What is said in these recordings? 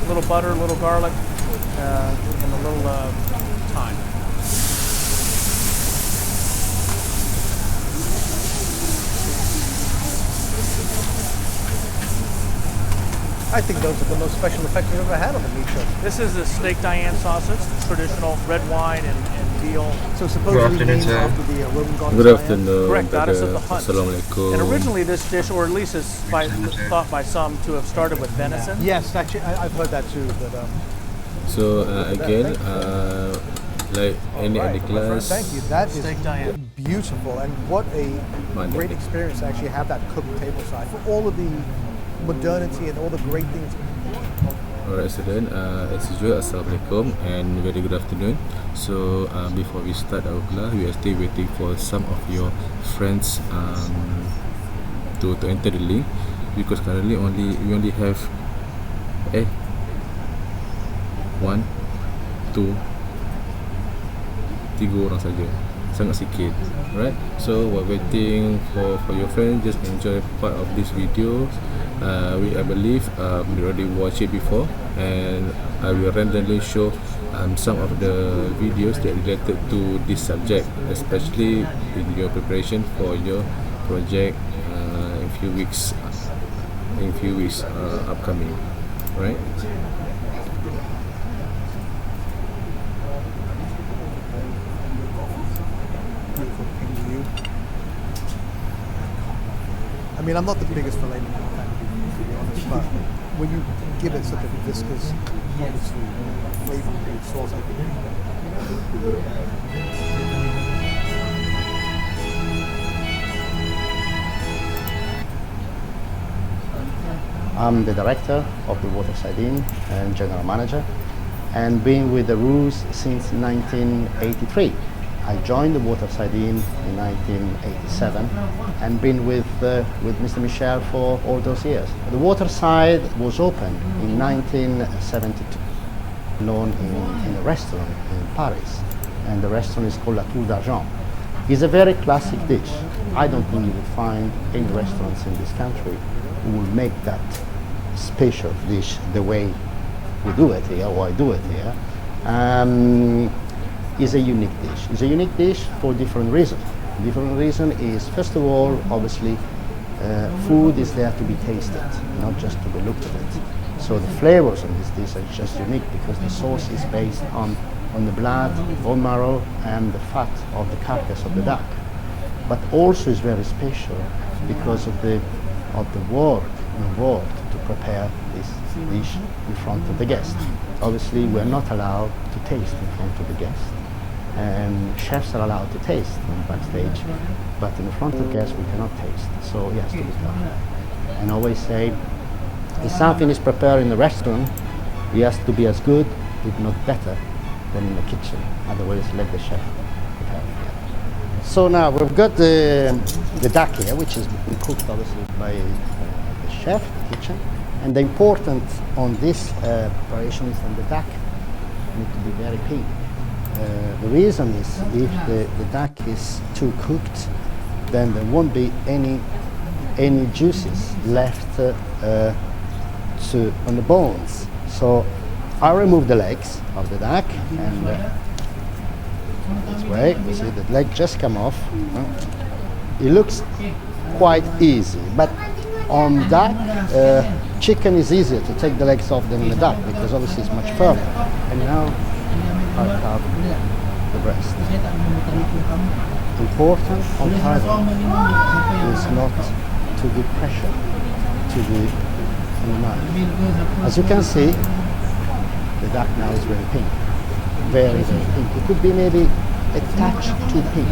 little butter, a little garlic, and a little thyme. I think those are the most special effects we've ever had on the meat show. This is the steak Diane sausage, traditional red wine and veal. So supposedly named after the Roman goddess Good Diane. afternoon, Correct, goddess of the hunt. Assalamualaikum. And originally this dish, or at least is thought by some to have started with venison. Yes, actually, I've heard that too. But So again, like any right, other class, thank you. That is Steak Diane. beautiful, and what a great experience to actually have that cooked tableside for all of the modernity and all the great things. alright student, as usual, Assalamualaikum and very good afternoon. So before we start our class, we are still waiting for some of your friends to enter the link, because currently we only have 1, 2, 3 orang saja, sangat sikit. Right, so while waiting for your friends, just enjoy part of this video. I believe we already watched it before, and I will randomly show some of the videos that related to this subject, especially in your preparation for your project in few weeks upcoming, right? Beautiful pink view. I mean, I'm not the biggest filet mignon fan, to be honest, but when you give it such a viscous, obviously, flavor with sauce, I think. I'm the director of the Waterside Inn and general manager, and been with the Ruse since 1983. I joined the Waterside Inn in 1987 and been with Mr. Michel for all those years. The Waterside was opened in 1972, known in a restaurant in Paris, and the restaurant is called La Tour d'Argent. It's a very classic dish. I don't think you will find any restaurants in this country who will make that special dish the way we do it here, or I do it here. Is a unique dish. It's a unique dish for different reasons. Different reason is, first of all, obviously, food is there to be tasted, not just to be looked at. So the flavors of this dish are just unique because the sauce is based on the blood, bone marrow, and the fat of the carcass of the duck. But also is very special because of the work involved to prepare this dish in front of the guest. Obviously, we're not allowed to taste in front of the guest. And chefs are allowed to taste on backstage, but in front of guests we cannot taste, so it has to be done. And I always say, if something is prepared in the restaurant, it has to be as good, if not better, than in the kitchen. Otherwise, let the chef prepare it. So now we've got the duck here, which is been cooked obviously by the chef, the kitchen. And the important on this preparation is that the duck needs to be very pink. The reason is if the duck is too cooked, then there won't be any juices left on the bones. So I remove the legs of the duck, and this way you see the leg just come off. It looks quite easy, but on duck, chicken is easier to take the legs off than the duck because obviously it's much firmer. And now I have the breast. Important on carving is not to give pressure to the knife. As you can see, the duck now is very pink, very pink. It could be maybe a touch too pink,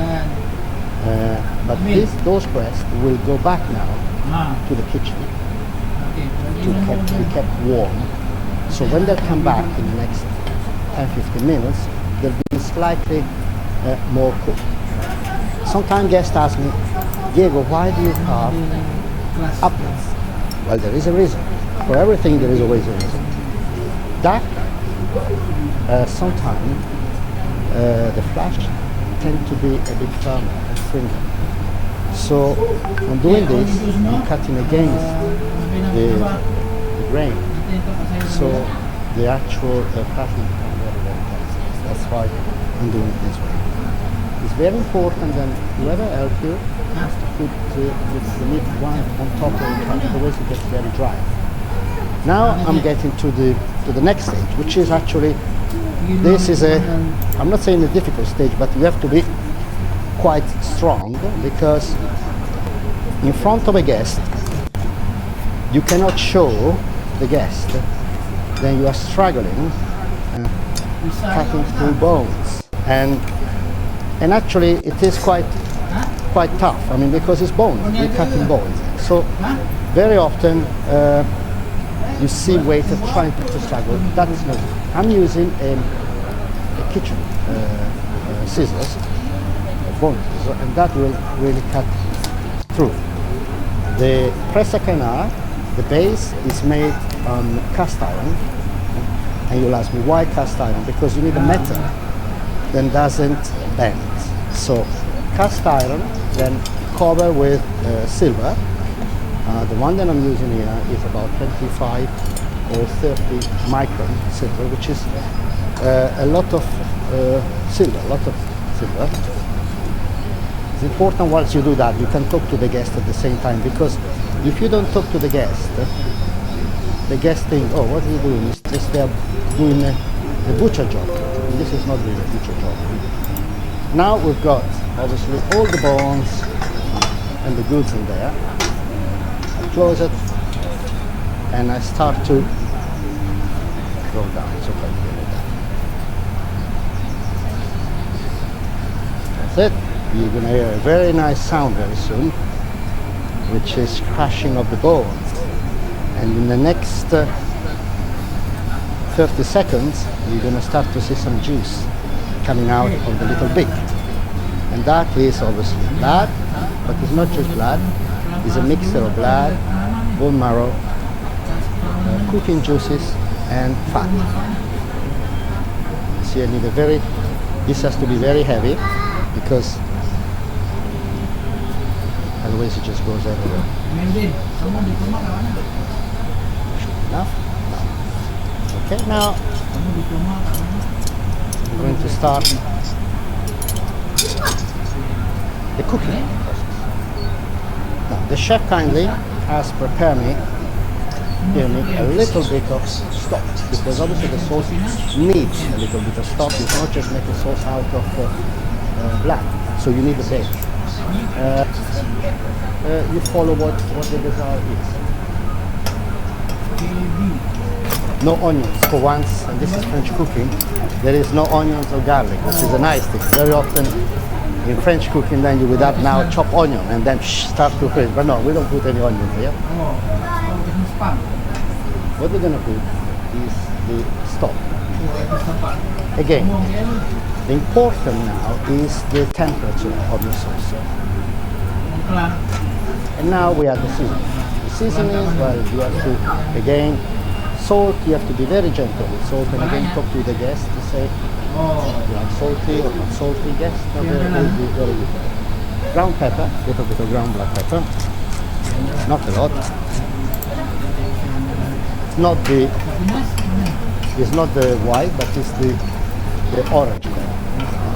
but those breasts will go back now to the kitchen to be kept warm. So when they come back in the next 10-15 minutes, they'll be slightly more cooked. Sometimes guests ask me, Diego, why do you carve upwards? Well, there is a reason. For everything, there is always a reason. Duck, sometimes the flesh tend to be a bit firmer and firmer. So when doing this, I'm cutting against the grain. So the actual cutting becomes very, very tasty. That's why I'm doing it this way. It's very important that whoever helps you has to put the meat one on top of the cut, otherwise it gets very dry. Now I'm getting to the next stage, which is actually, this is I'm not saying a difficult stage, but you have to be quite strong, because in front of a guest you cannot show the guest that you are struggling cutting through bones, and actually it is quite tough. I mean, because it's bones, you're cutting bones. So very often you see waiters trying to struggle. That is not. I'm using a kitchen scissors, bone scissors, and that will really cut through. The pressa canard, the base is made on cast iron, and you'll ask me why cast iron? Because you need a metal that doesn't bend. So cast iron, then cover with silver. The one that I'm using here is about 25 or 30 micron silver, which is a lot of silver. It's important once you do that, you can talk to the guest at the same time, because if you don't talk to the guest thinks, oh, what are you doing? It's just they're doing a butcher job. And this is not really a butcher job. Now we've got obviously all the bones and the goods in there. I close it and I start to go down. So I can get it down. That's it. You're going to hear a very nice sound very soon, which is crashing of the bones. And in the next 30 seconds, you're going to start to see some juice coming out of the little beak. And that is obviously blood, but it's not just blood. It's a mixture of blood, bone marrow, cooking juices, and fat. See, I need this has to be very heavy, because otherwise it just goes everywhere. Enough? No. Okay, now I'm going to start the cooking process. Now, the chef kindly has prepared me a little bit of stock, because obviously the sauce needs a little bit of stock. It's not just making sauce out of blood, so you need a base. You follow what the desire is. No onions for once, and this is French cooking. There is no onions or garlic, which is a nice thing. Very often in French cooking, then you would have now chop onion and then start to cook. But no, we don't put any onions here. What we're going to put is the stock. Again, the important now is the temperature of the sauce. And now we add the seasoning. The seasoning, well, you have to, again, salt, you have to be very gentle with salt, and again talk to the guest to say, you like salty or not salty, yes, very good. Ground pepper, a little bit of ground black pepper, not a lot. It's not the white, but it's the orange color.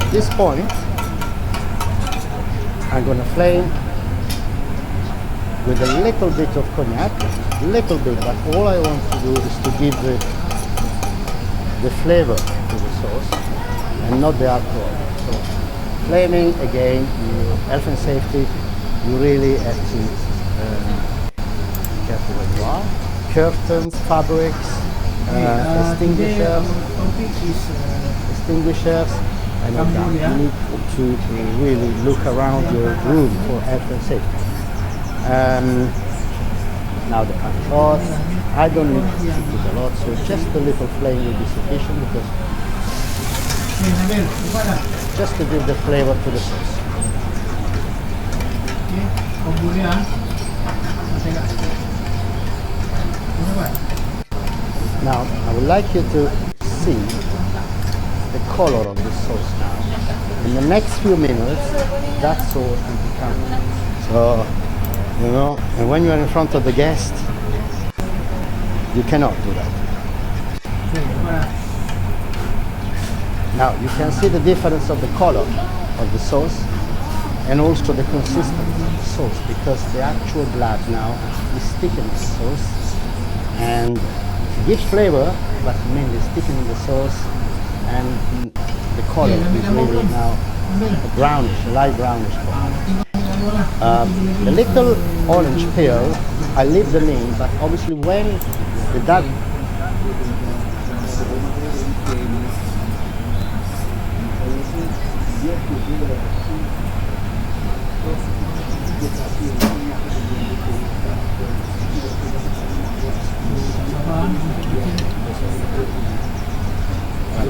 At this point, I'm going to flame with a little bit of cognac, little bit, but all I want to do is to give the flavor to the sauce and not the alcohol. So flaming, again, health and safety, you really have to be careful where you are. Curtains, fabrics, extinguishers, and all that. You need to really look around your room for health and safety. Now the pan is hot. I don't need to cook it a lot, so just a little flame will be sufficient, because just to give the flavor to the sauce. Now I would like you to see the color of the sauce now. In the next few minutes, that sauce will become so. You know, and when you are in front of the guest, you cannot do that. Now you can see the difference of the color of the sauce and also the consistency of the sauce, because the actual blood now is thickening the sauce and gives flavor, but mainly thickening the sauce, and the color is really now a brownish, a light brownish color. The little orange peel, I leave them in, but obviously when the duck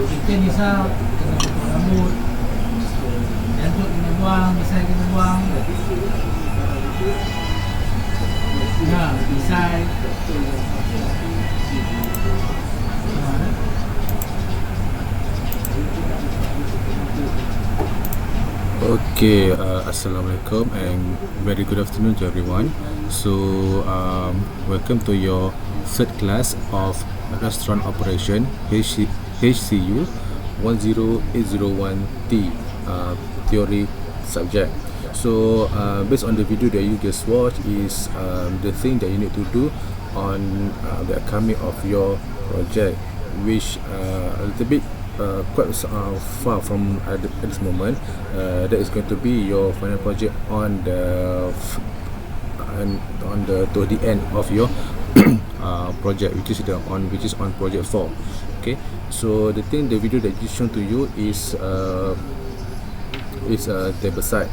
Chicken isa, rambut, jantung kena buang, pisai kena buang. Nah, pisai. Okay, Assalamualaikum and very good afternoon to everyone. So, welcome to your third class of restaurant operation HCU 10801T theory subject. So, based on the video that you just watched is the thing that you need to do on the upcoming of your project, which a little bit quite far from at this moment. That is going to be your final project on the to the end of your project, which is on project 4. Okay, so the video that is shown to you is a table side,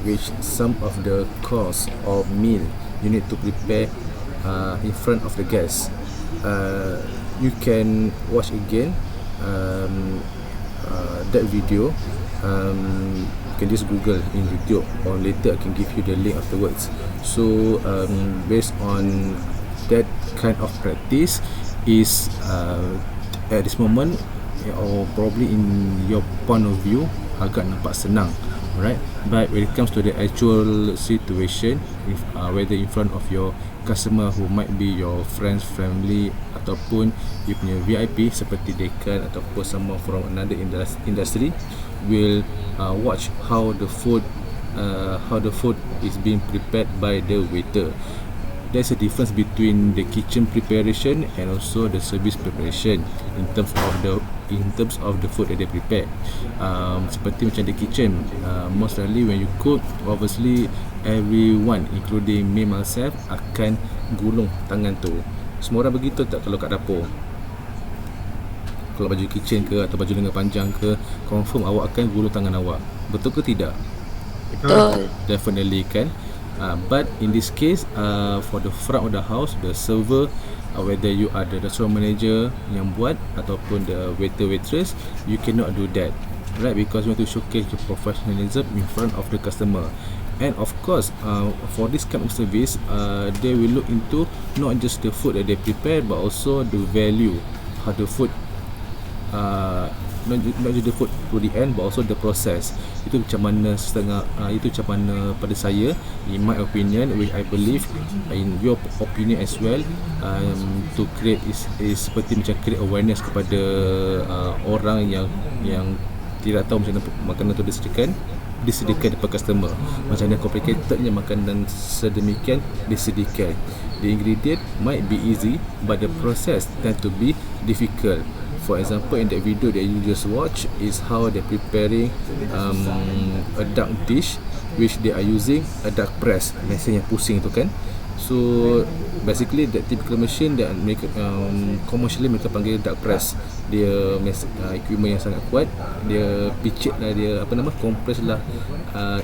which some of the course or meal you need to prepare in front of the guests. You can watch again that video. You can just Google in YouTube, or later I can give you the link afterwards. So based on that kind of practice is at this moment, or probably in your point of view, agak nampak senang, right? But when it comes to the actual situation, if, whether in front of your customer who might be your friends, family, ataupun you punya VIP seperti dekan ataupun someone from another industry, will watch how the food is being prepared by the waiter. There's a difference between the kitchen preparation and also the service preparation in terms of the food that they prepare. Seperti macam the kitchen, most likely when you cook, obviously everyone including me myself akan gulung tangan tu. Semua orang begitu tak kalau kat dapur? Kalau baju kitchen ke atau baju lengan panjang ke, confirm awak akan gulung tangan awak. Betul ke tidak? Betul. Definitely kan. But in this case, for the front of the house, the server, whether you are the restaurant manager yang buat ataupun the waiter waitress, you cannot do that, right? Because you want to showcase your professionalism in front of the customer. And of course, for this kind of service, they will look into not just the food that they prepare, but also the value, how the food, not just the food to the end, but also the process. Itu macam mana itu macam mana pada saya, in my opinion, which I believe in your opinion as well, to create is seperti macam create awareness kepada orang yang tidak tahu macam mana makanan tu disediakan kepada customer, macam mana complicatednya makanan sedemikian disediakan. The ingredient might be easy, but the process tend to be difficult. For example, in that video that you just watch is how they're preparing a duck dish, which they are using a duck press, mesin yang pusing tu kan. So basically that typical machine that mereka commercially mereka panggil duck press. Dia equipment yang sangat kuat. Dia picit lah, dia compress lah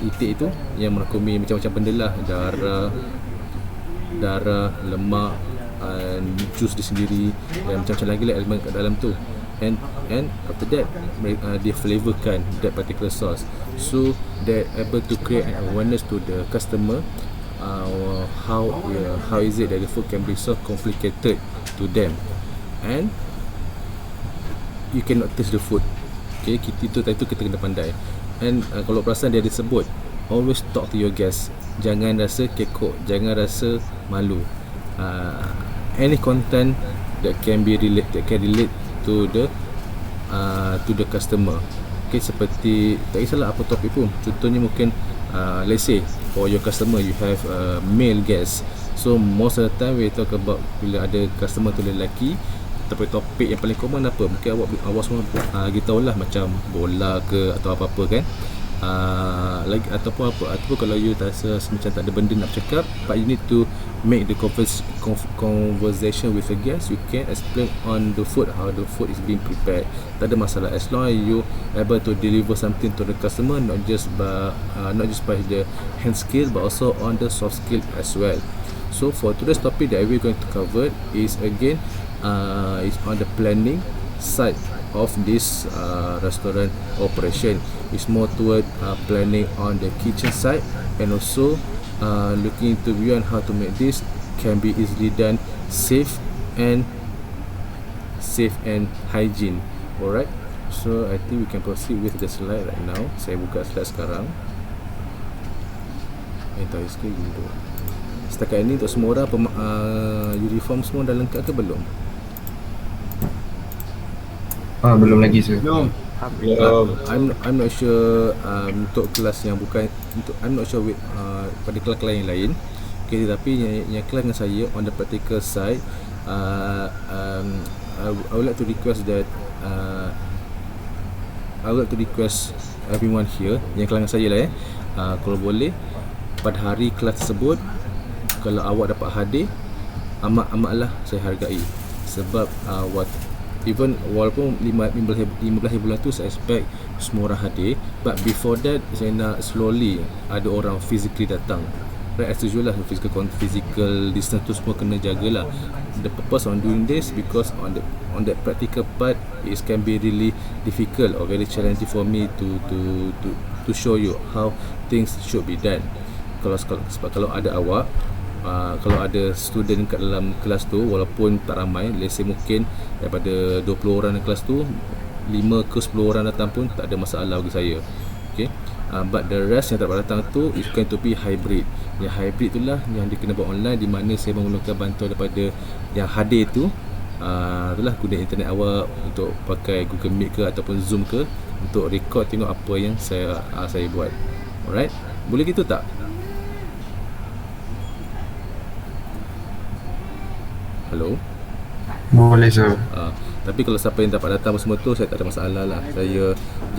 itik itu yang merangkumi macam-macam benda lah, darah, lemak, jus dia sendiri dan macam-macam lagi lah elemen kat dalam tu. And after that dia flavorkan that particular sauce, so they're able to create an awareness to the customer, how is it that the food can be so complicated to them, and you cannot taste the food. Okay, itu kita kena pandai. And kalau perasan dia ada sebut, always talk to your guests, jangan rasa kekok, jangan rasa malu. Any content that can relate to the customer. Okay, seperti tak kisahlah apa topik pun. Contohnya mungkin let's say for your customer you have male guest. So most of the time we talk about bila ada customer tu lelaki, topik yang paling common apa? Mungkin awak semua tahulah macam bola ke atau apa-apa kan. Lagi ataupun kalau you rasa macam tak ada benda nak cakap, but you need to make the conversation with the guest, you can explain on the food, how the food is being prepared. Tak ada masalah, as long as you able to deliver something to the customer, not just by the hand skill but also on the soft skill as well. So for today's topic that we're going to cover is again is on the planning side of this restaurant operation. It's more toward planning on the kitchen side, and also looking into beyond how to make this can be easily done safe and hygiene. Alright, so I think we can proceed with the slide right now. Saya buka slide sekarang. Tahu sikit dulu. Setakat ini untuk semua orang uniform semua dah lengkap ke belum? Belum lagi sir. I'm not sure untuk kelas yang bukan untuk I'm not sure with pada kelas-kelas yang lain. Okay, tetapi yang kelas dengan saya on the practical side, I would like to request that I would like to request everyone here yang kelas dengan saya lah kalau boleh pada hari kelas tersebut, kalau awak dapat hadir, amat-amatlah saya hargai. Sebab even walaupun 15 bulan tu saya expect semua orang hadir, but before that saya nak slowly ada orang physically datang. Right, as usual lah, physical distance tu semua kena jagalah. The purpose on doing this because on that practical part it can be really difficult or very challenging for me to show you how things should be done. Sebab kalau ada awak, kalau ada student kat dalam kelas tu, walaupun tak ramai, let's say mungkin daripada 20 orang dalam kelas tu 5 ke 10 orang datang pun tak ada masalah bagi saya. Okay, but the rest yang tak datang tu is going to be hybrid. Yang hybrid itulah yang dia kena buat online, di mana saya menggunakan bantuan daripada yang hadir tu, itulah guna internet awak untuk pakai Google Meet ke ataupun Zoom ke untuk record tengok apa yang saya buat. Alright, boleh gitu tak? Hello? Boleh sir. Tapi kalau siapa yang dapat datang semua tu, saya tak ada masalah lah. Saya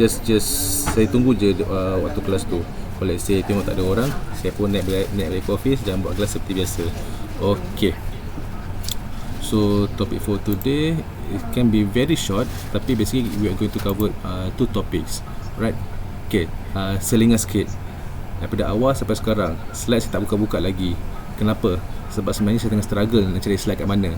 just saya tunggu je waktu kelas tu. Kalau saya tengok tak ada orang, saya pun naik balik ke office dan buat kelas seperti biasa. Okay, so topic for today, it can be very short, tapi basically we are going to cover 2 topics, right? Okay, selingan sikit daripada awal sampai sekarang. Slide saya tak buka-buka lagi. Kenapa? Sebab sebenarnya saya tengah struggle nak cari slide kat mana,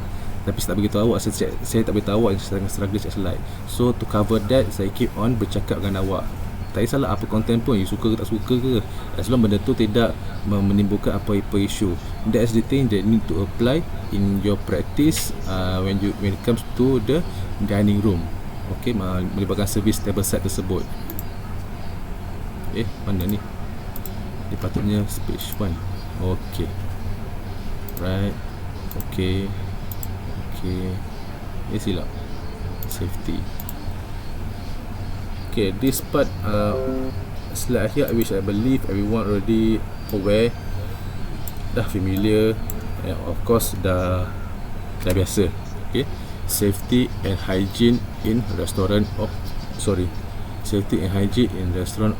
tapi saya tak beritahu awak, saya tak beritahu awak saya tengah struggle cari slide. So to cover that, saya keep on bercakap dengan awak. Tak kisahlah apa konten pun, you suka ke tak suka ke, as long benda tu tidak menimbulkan apa-apa isu. That's the thing that need to apply in your practice when it comes to the dining room. Okay, melibatkan service table set tersebut. Mana ni? Dia patutnya page 1. Okay, right. Okay, silap. Safety. Okay, this part slide here, which I believe everyone already aware, dah familiar, and of course dah biasa. Okay, safety and hygiene in restaurant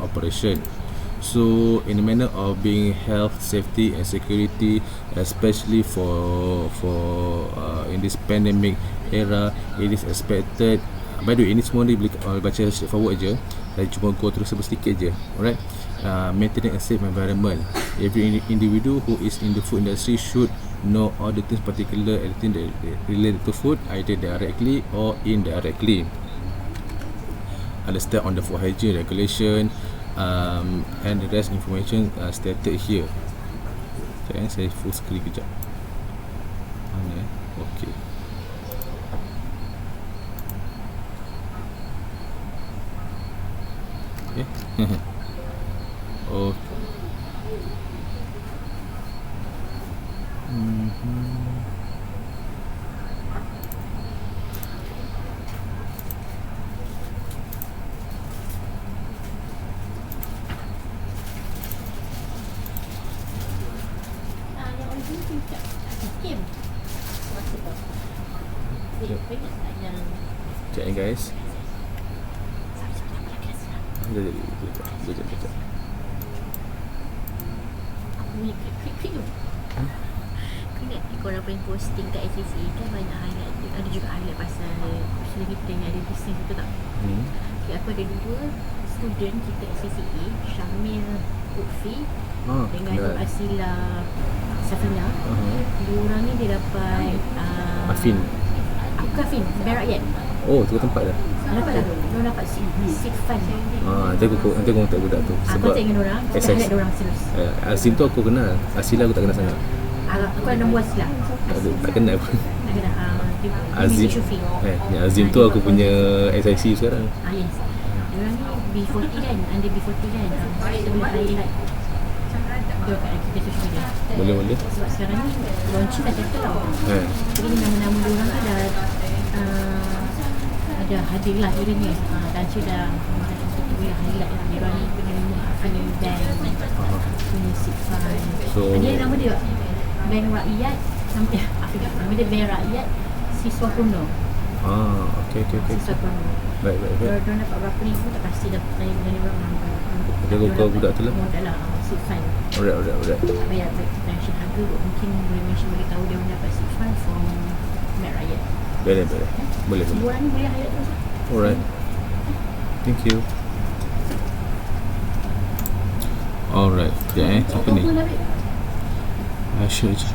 operation. So in the manner of being health, safety and security, especially for in this pandemic era, it is expected. By the way, ini semua ni boleh baca straightforward je. Saya cuma go through sedikit je. Alright, maintaining a safe environment. Every individual who is in the food industry should know all the things, particular anything that related to food, either directly or indirectly. Understand on the food hygiene regulation, and the rest information stated here. Saya full screen kejap. Mana? Okay. Oh. Sekejap guys. Sekejap. Ni klik tu. Kau ingat korang pernah posting kat SSA kan banyak highlight tu. Ada juga highlight pasal pasal kita yang ada bisnes tu tak? Okay, aku ada 2 student kita SSA, Syamil Utfi dengan kenal. Asila Safina. Dua orang ni dia dapat Afin. Aku Afin, Berakyat. Oh, tu tempat dah. Dapat lah. Dia dapat seed fund. Nanti aku contact budak tu. Aku tak dengan orang, kita SS. highlight orang terus. Azim tu aku kenal. Asila aku tak kenal sangat. Aku ada nombor Asila. Tak kenal pun. Tak kena. Azim. Syufi. Azim tu aku punya SIC sekarang. Yes. Diorang ni B40 kan, under B40 kan. Kita boleh highlight dia kat kita social media. Boleh. Sebab sekarang ni launching dah settle tau. Jadi nama-nama diorang tu dah ada hadir lah kiranya. Dan dah kita boleh highlight lah. Diorang ni punya bank, punya seed fund. So, dia nama dia Bank Rakyat, nama dia Bank Rakyat Siswa Kuno. Okay. Siswa Kuno. Baik. Diorang dapat berapa ribu tak pasti dapat dari orang. Dia kau budak tu lah. Modal lah, seed fund. Alright. Bayar mention harga mungkin boleh mention boleh tahu dia mendapat seed fund from Bank Rakyat. Boleh. Dua orang ni boleh highlight terus. Alright. Thank you. Alright. Siapa ni? Oktober lah, babe. Sure je.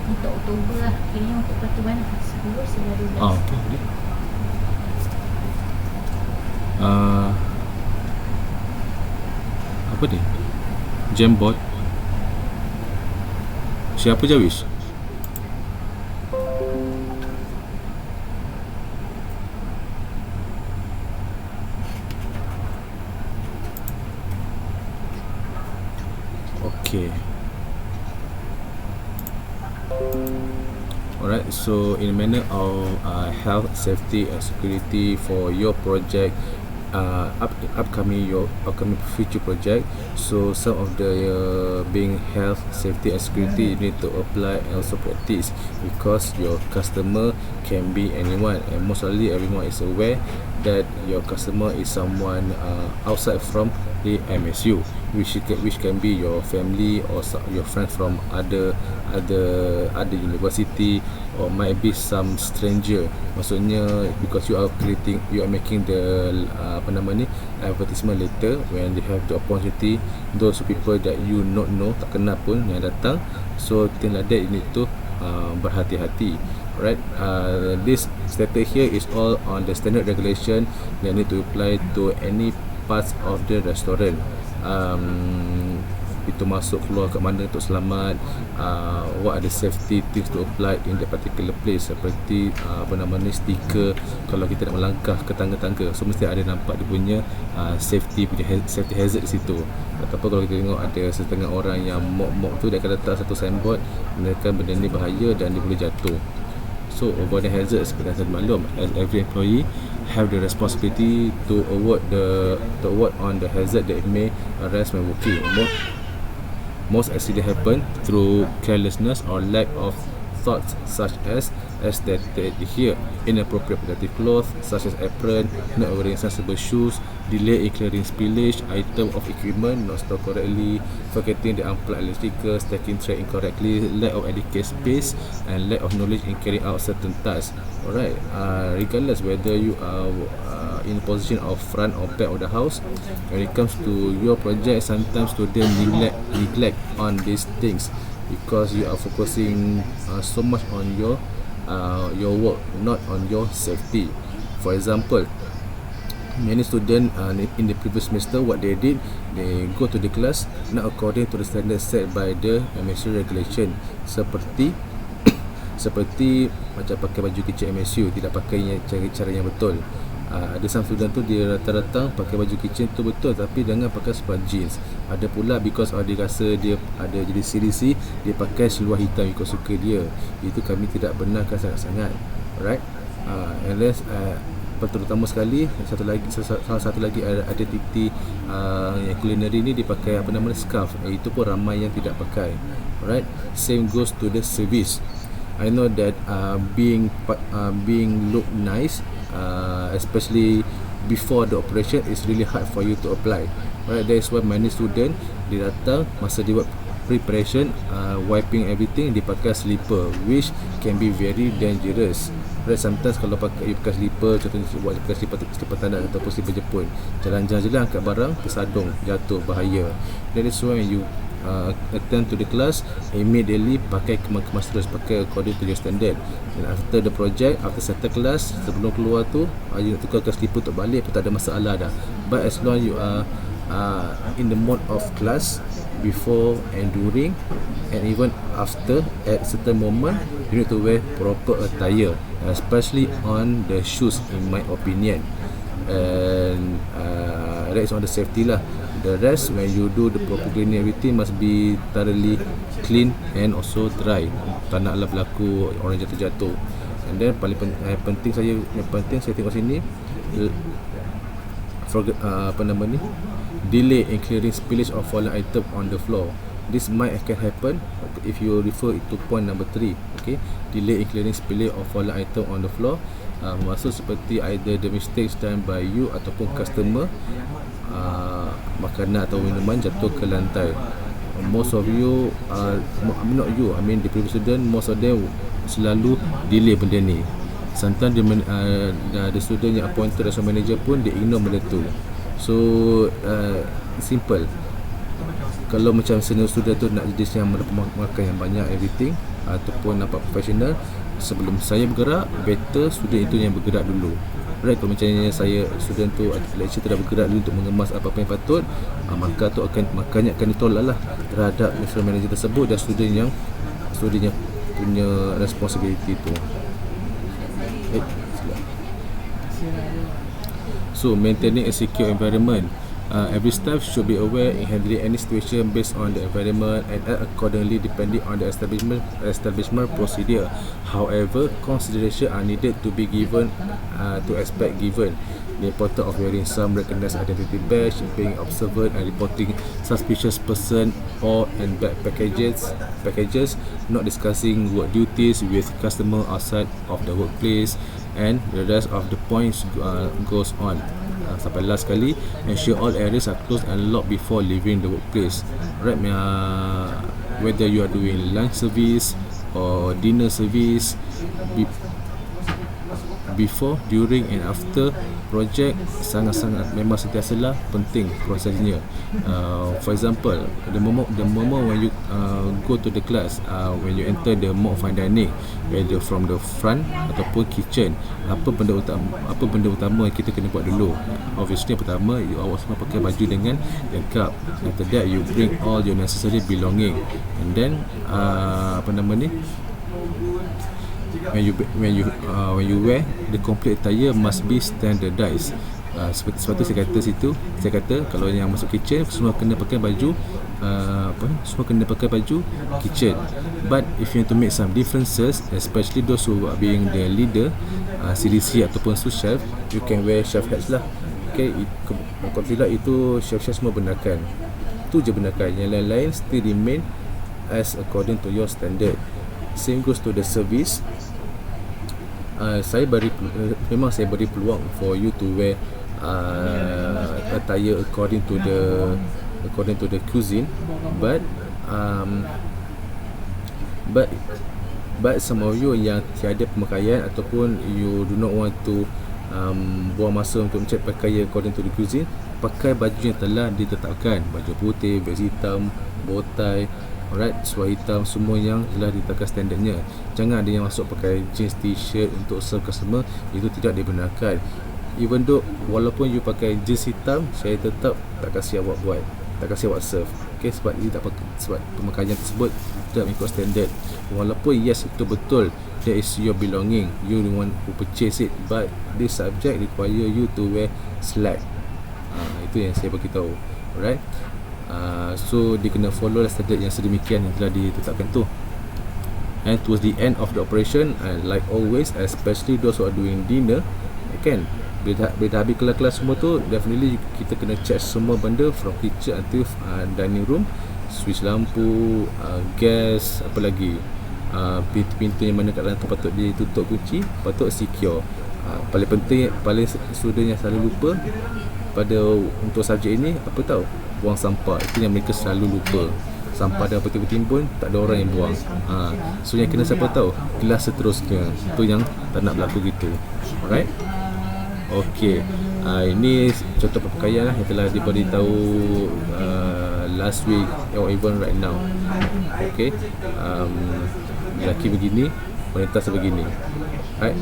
Untuk Oktober lah. Kiranya untuk pertuan 10 sehingga 12. Okay. Boleh. Apa ni? Jamboard. Siapa Jawis? Okay. Alright, so in a manner of health, safety and security for your project, upcoming future project, so some of the being health, safety and security you need to apply and also practice, because your customer can be anyone, and most likely everyone is aware that your customer is someone outside from the MSU, which can be your family or your friends from other university, or might be some stranger. Maksudnya because you are making the advertisement later, when they have the opportunity, those people that you not know, tak kenal pun yang datang, so things like that you need to berhati-hati. Right, this stated here is all on the standard regulation that need to apply to any parts of the restaurant. Itu masuk keluar kat mana untuk selamat, what are the safety things to apply in the particular place, seperti stiker kalau kita nak melangkah ke tangga-tangga, so mesti ada nampak dia punya safety hazard di situ. Ataupun kalau kita tengok ada setengah orang yang mop tu, dia akan letak satu signboard menerangkan benda ni bahaya dan dia boleh jatuh. So avoiding hazards, seperti yang saya maklum, as every employee have the responsibility to award on the hazard that may arise when working. Most accidents happen through carelessness or lack of thoughts, such as stated here: inappropriate protective clothes such as apron, not wearing sensible shoes, delay in clearing spillage, item of equipment not stored correctly, forgetting the unplugged electrical, stacking tray incorrectly, lack of adequate space, and lack of knowledge in carrying out certain tasks. Alright, regardless whether you are in position of front or back of the house, when it comes to your project, sometimes students neglect on these things because you are focusing so much on your work, not on your safety. For example, many students in the previous semester, what they did, they go to the class not according to the standard set by the MSU regulation, seperti macam pakai baju kecil MSU, tidak pakai cara yang betul. Ada some student tu dia datang pakai baju kitchen tu betul, tapi dengan pakai seluar jeans. Ada pula because dia rasa dia ada jadi CDC, dia pakai seluar hitam ikut suka dia. Itu kami tidak benarkan sangat-sangat. Alright, and then terutama sekali salah satu lagi ada aktiviti yang culinary ni dia pakai scarf, itu pun ramai yang tidak pakai. Alright, same goes to the service. I know that being look nice, especially before the operation, is really hard for you to apply. Right, that is why many student dia datang masa dia buat preparation, wiping everything, dia pakai slipper, which can be very dangerous. Right, sometimes kalau pakai slipper, contohnya buat slipper tandas ataupun slipper Jepun, jalan-jalan angkat barang tersadung, jatuh, bahaya. That is why you attend to the class, immediately pakai kemas terus, pakai according to your standard. And after the project, after settle class, sebelum keluar tu, you nak tukar slipper untuk balik pun tak ada masalah dah. But as long you are in the mode of class, before and during and even after, at certain moment you need to wear proper attire, especially on the shoes, in my opinion. And that is on the safety lah. The rest, when you do the proper cleaning, everything must be thoroughly clean and also dry. Tak naklah berlaku orang jatuh-jatuh. And then paling penting saya tengok sini, delay in clearing spillage of fallen item on the floor. This might can happen if you refer it to point number 3. Okay, delay in clearing spillage of fallen item on the floor. Maksud seperti either the mistakes done by you ataupun customer, makanan atau minuman jatuh ke lantai. Most of you, not you, I mean the previous student, most of them selalu delay benda ni. Sometimes the student yang appointed as a manager pun dia ignore benda tu. So simple. Kalau macam senior student tu nak jenis yang makan yang banyak, everything, ataupun nampak professional, sebelum saya bergerak, better student itu yang bergerak dulu. Right, kalau macamnya saya, student tu lecturer tidak bergerak dulu untuk mengemas apa-apa yang patut, maka tu makanya akan ditolak lah terhadap national manager tersebut dan student yang punya responsibility tu. So maintaining a secure environment. Every staff should be aware in handling any situation based on the environment and act accordingly depending on the establishment procedure. However, consideration are needed to be given to aspect given. The importance of wearing some recognized identity badge, being observant and reporting suspicious person or and bad packages, not discussing work duties with customer outside of the workplace, and the rest of the points goes on. Sampai last kali, ensure all areas are closed and locked before leaving the workplace. Right, whether you are doing lunch service or dinner service, before, during and after project, sangat-sangat memang sentiasalah penting prosesnya. For example, the moment when you go to the class, when you enter the mode of fine dining, whether from the front ataupun kitchen, apa benda utama yang kita kena buat dulu? Obviously, pertama, awak semua pakai baju dengan lengkap. After that, you bring all your necessary belonging, and then when you wear, the complete attire must be standardized. Sebab tu saya kata kalau yang masuk kitchen semua kena pakai baju kitchen. But if you want to make some differences, especially those who are being the leader, CDC ataupun sous chef, you can wear chef hats lah. Okay, kalau tidak itu chef semua benarkan. Tu je benarkan. Yang lain-lain still remain as according to your standard. Same goes to the service. Saya beri peluang for you to wear attire according to the cuisine, but some of you yang tiada pemakaian ataupun you do not want to buang masa untuk mencari pakaian according to the cuisine, pakai baju yang telah ditetapkan, baju putih, vest hitam, bow tie, alright, seluar hitam, semua yang telah ditetapkan standardnya. Jangan ada yang masuk pakai jeans t-shirt untuk serve customer, itu tidak dibenarkan. Even though walaupun you pakai jeans hitam, saya tetap tak kasih awak buat, tak kasih awak serve. Okay, sebab pemakaian tersebut tidak mengikut standard. Walaupun yes, itu betul, that is your belonging, you the one who purchase it, but this subject require you to wear slack. Itu yang saya beritahu. Alright, so dia kena follow standard yang sedemikian yang telah ditetapkan tu. And towards the end of the operation, and like always, especially those who are doing dinner, kan, bila dah habis kelas-kelas semua tu, definitely kita kena check semua benda from kitchen until dining room, switch lampu, gas, apa lagi, pintu-pintu yang mana kat dalam tu patut ditutup kunci, patut secure. Paling penting, paling student yang selalu lupa pada untuk subjek ini apa tahu, buang sampah. Itu yang mereka selalu lupa. Sampah dah bertimbun, tak ada orang yang buang. So yang kena siapa tahu, kelas seterusnya. Itu yang tak nak berlaku gitu. Alright. Okey. Ini contoh perpakaian yang telah diberitahu last week or even right now. Okey. Lelaki begini, wanita sebegini. Right.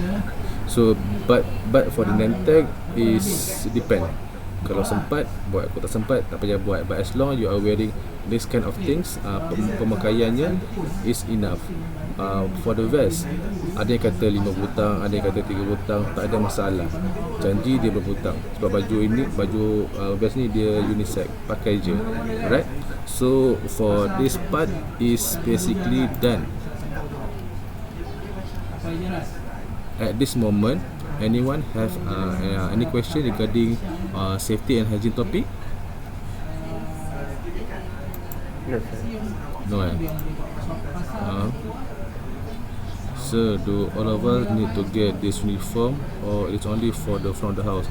So but for the name tag is depend. Kalau sempat buat, kalau tak sempat tak payah buat. But as long you are wearing this kind of things, pemakaiannya is enough. For the vest, ada yang kata 5 butang, ada yang kata 3 butang, tak ada masalah. Janji dia berbutang. Sebab baju ini, baju vest ni dia unisex, pakai je. Alright. So for this part is basically done. At this moment, anyone have any question regarding safety and hygiene topic? No. So do all of us need to get this uniform, or it's only for the front of the house?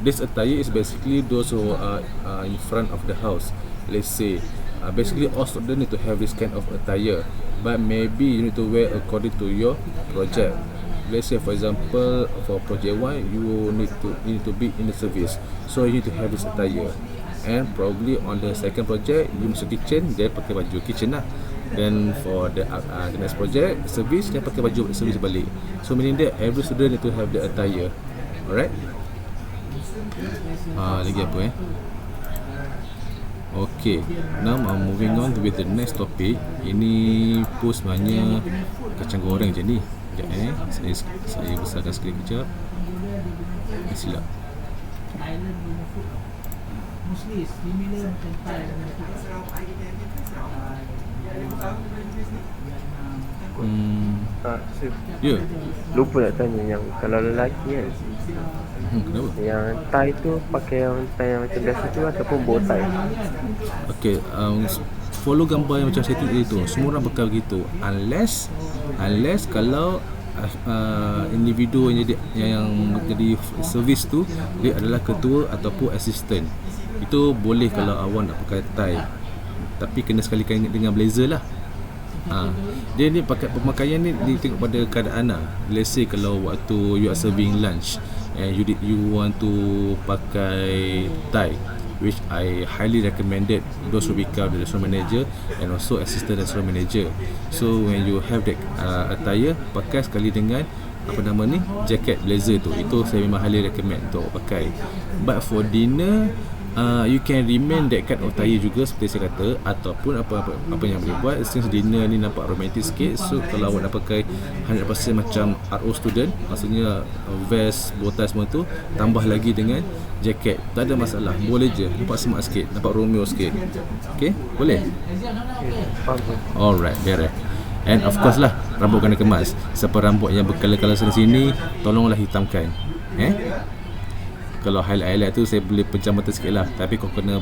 This attire is basically those who are in front of the house. Let's say basically all students need to have this kind of attire, but maybe you need to wear according to your project. Let's say for example for project 1 you need to be in the service, so you need to have this attire. And probably on the second project you masuk kitchen, dia pakai baju kitchen lah. Then for the next project service, dia pakai baju service balik. So meaning that every student need to have the attire. Alright. Lagi apa Okay, now I'm moving on with the next topic. Ini post sebenarnya kacang goreng je ni. Sekejap saya besarkan skrin kejap. Silap. Ya. Lupa nak tanya yang kalau lelaki kan, Kenapa? yang tie tu pakai yang tie yang macam biasa tu ataupun bow tie? Okay, follow gambar yang macam saya tu itu. Semua orang pakai begitu. Unless kalau individu yang jadi servis tu dia adalah ketua ataupun assistant, itu boleh kalau awak nak pakai tie, tapi kena sekali-kali dengan blazer lah. Dia ni pakai pemakaian ni tengok pada keadaan lah. Let's say kalau waktu you are serving lunch and you want to pakai tie, which I highly recommended those who become the restaurant manager and also assistant restaurant manager. So when you have that attire, pakai sekali dengan apa nama ni, jacket blazer tu. Itu saya memang highly recommend untuk pakai. But for dinner, you can remain that kind of attire juga seperti saya kata, ataupun apa yang boleh buat, since dinner ni nampak romantic sikit. So kalau awak nak pakai 100% macam RO student, maksudnya vest, bow tie semua tu, tambah lagi dengan jacket, tak ada masalah, boleh je, nampak smart sikit, nampak Romeo sikit. Okay, boleh? Alright, beres. And of course lah, rambut kena kemas. Siapa rambut yang berkala-kala sini, tolonglah hitamkan. Kalau highlight tu saya boleh pejam mata sikit lah, tapi kau kena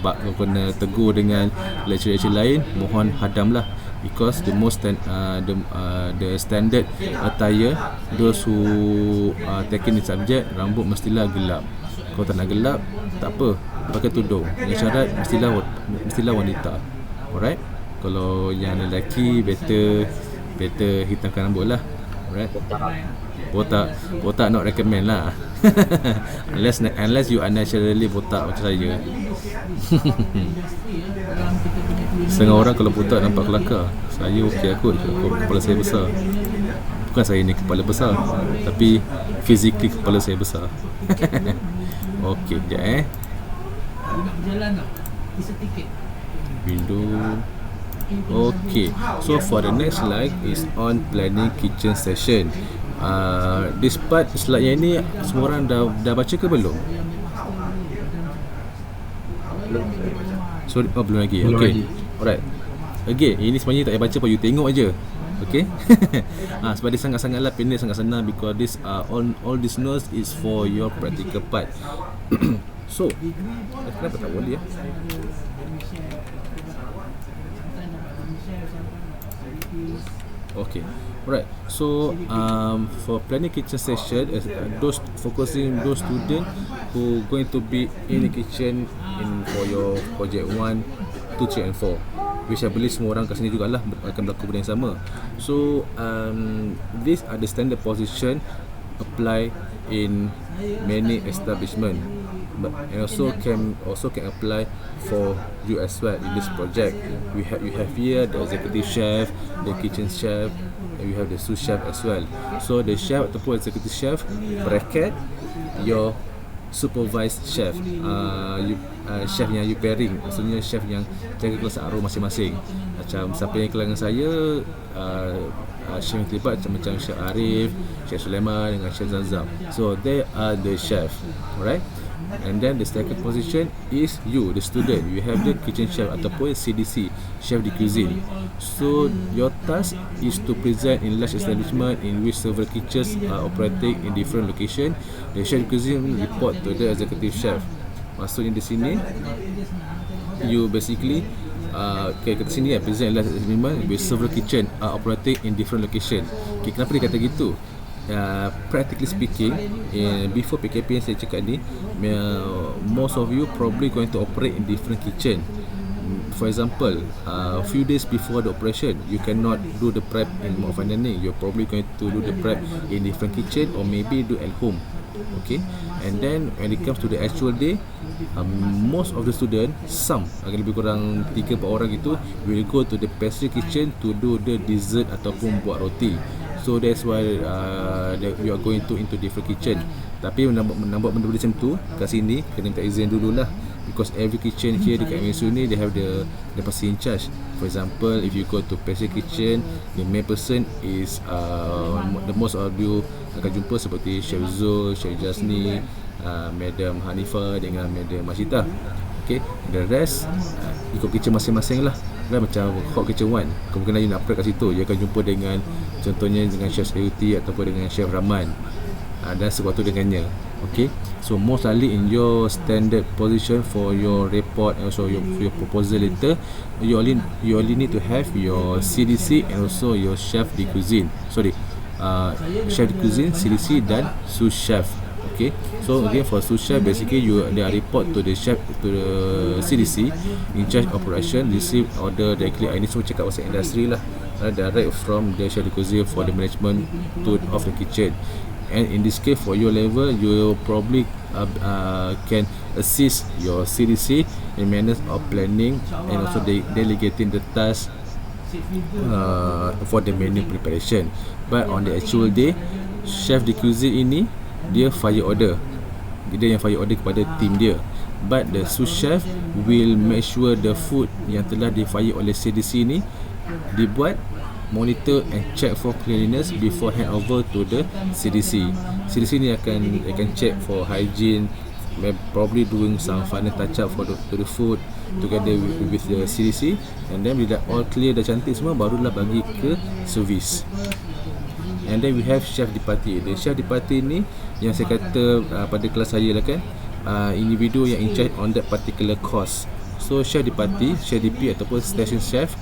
tegur dengan lecturer lain, mohon hadamlah, because the most the standard attire, those who taking the subject, rambut mestilah gelap. Kalau tak nak gelap, tak apa, pakai tudung. Yang syarat mestilah wanita. Alright. Kalau yang lelaki better hitamkan rambut lah. Alright. Botak not recommend lah. unless you are naturally botak macam saya. Setengah orang kalau botak nampak kelakar. Saya okey aku kepala saya besar. Bukan saya ni kepala besar, tapi physically kepala saya besar. Okey, sekejap window. Okay, so for the next slide is on planning kitchen session. This part, slide yang ni semua orang dah baca ke belum? Sorry, belum lagi. Okay, alright. Okay, ini sebenarnya tak payah baca pun, you tengok aja. Okay. Sebab dia sangat-sangatlah pendek, sangat senang, because this all this notes is for your practical part. So, kenapa tak boleh Okay, right. So for planning kitchen session, those focusing those students who going to be in the kitchen for your project 1, 2, 3 and 4, which I believe semua orang kat sini jugalah akan berlaku benda yang sama. So these are the standard position apply in many establishment, but and also can apply for you as well in this project. You have here the executive chef, the kitchen chef, and you have the sous chef as well. So the chef ataupun executive chef bracket your supervised chef, chef yang you pairing, maksudnya chef yang jaga kelas arwah masing-masing. Macam siapa yang kelangan saya, chef yang terlibat macam Chef Arif, Chef Sulaiman dengan Chef Zazam. So they are the chef, alright. And then the second position is you, the student. You have the kitchen chef ataupun CDC, chef de cuisine. So your task is to present in large establishment in which several kitchens are operating in different location. The chef de cuisine report to the executive chef. Maksudnya di sini you basically okay, kat sini present in large establishment with several kitchen are operating in different location. Okay, kenapa dia kata gitu? Practically speaking, before PKP yang saya cakap ni, most of you probably going to operate in different kitchen. For example, few days before the operation, you cannot do the prep in Mount Fandaning. You're probably going to do the prep in different kitchen or maybe do at home. Okay, and then when it comes to the actual day, most of the student, some agak lebih kurang 3-4 orang itu will go to the pastry kitchen to do the dessert ataupun buat roti. So that's why we are going to into different kitchen. Tapi menambah benda macam tu kat sini kena minta izin dululah, because every kitchen here dekat MSU ni they have the person in charge. For example, if you go to pastry kitchen, the main person is the most of you akan jumpa seperti Chef Zul, Chef Jasni, Madam Hanifah dengan Madam Masita. Okay, the rest ikut kitchen masing-masing lah. Kan macam Hot Kitchen 1, kemungkinan you nak prep kat situ, you akan jumpa dengan contohnya dengan Chef Sayuti ataupun dengan Chef Rahman, dan sekuatu dengannya. Okay, so most likely in your standard position for your report and also your proposal letter, you only need to have your CDC and also your chef de cuisine. Chef de cuisine, CDC dan sous chef. Okay, so again for sous chef, basically they are report to the chef, to the CDC in charge operation, receive order directly. Ini semua cakap pasal industri lah, direct from the chef de cuisine for the management of the kitchen. And in this case, for your level, you probably can assist your CDC in manners of planning and also delegating the task for the menu preparation. But on the actual day, chef de cuisine ini dia fire order, dia yang fire order kepada team dia. But the sous chef will make sure the food yang telah di fire oleh CDC ni dibuat, monitor and check for cleanliness before hand over to the CDC. CDC ni akan check for hygiene, probably doing some final touch up for to the food together with the CDC, and then bila all clear dah cantik semua, barulah bagi ke service. And then we have chef de partie. The chef de partie ni yang saya kata pada kelas saya lah kan, individu yang in charge on that particular course. So chef de partie, chef DP ataupun station chef,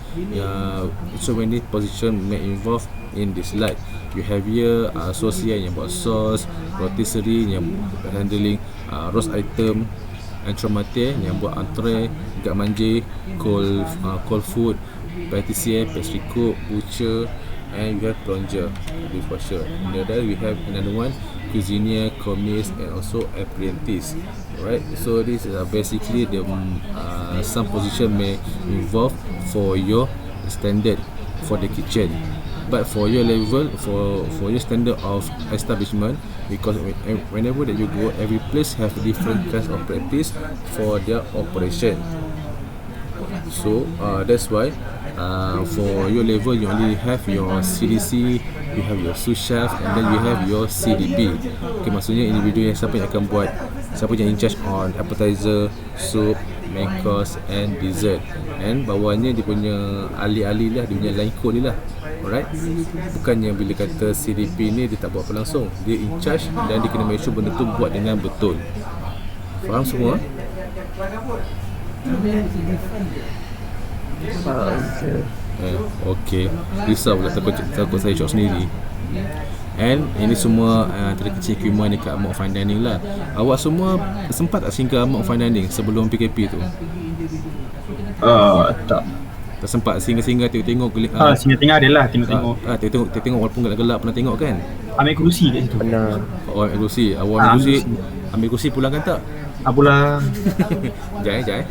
so many position may involve in this slide. You have here associate yang buat sauce, rotisserie yang handling roast item, entrematier yang buat entree, gak manje, cold food, pâtissier, pastry cook, butcher, and you have plunger, for sure. And then we have another one, cuisinier, commis, and also apprentice. Right, so this is basically the some position may involve for your standard for the kitchen. But for your level, for your standard of establishment, because whenever that you go, every place have different kinds of practice for their operation. So that's why for your level you only have your CDC, you have your sous chef, and then you have your CDP. Okay, maksudnya individu yang siapa yang akan buat, siapa yang in charge on appetizer, soup, main course and dessert. And bawahnya dia punya ahli-ahli lah, dia punya line code dia lah. Alright, bukannya bila kata CDP ni dia tak buat apa langsung, dia in charge dan dia kena make sure benda tu buat dengan betul. Faham semua? Okay. Risau pula takut saya shop sendiri. And ini semua antara kecil equipment dekat Mok Fine Dining lah. Awak semua sempat tak singgah Mok Fine Dining sebelum PKP tu? Tak. Tak sempat singgah-singgah tengok-tengok Singgah-tengah ada lah, tengok-tengok. tengok walaupun gelap-gelap pernah tengok kan? Ambil kerusi kat situ. Pernah. Oh, ambil kursi. Awak ambil kursi pulangkan tak? Apalah. Jai.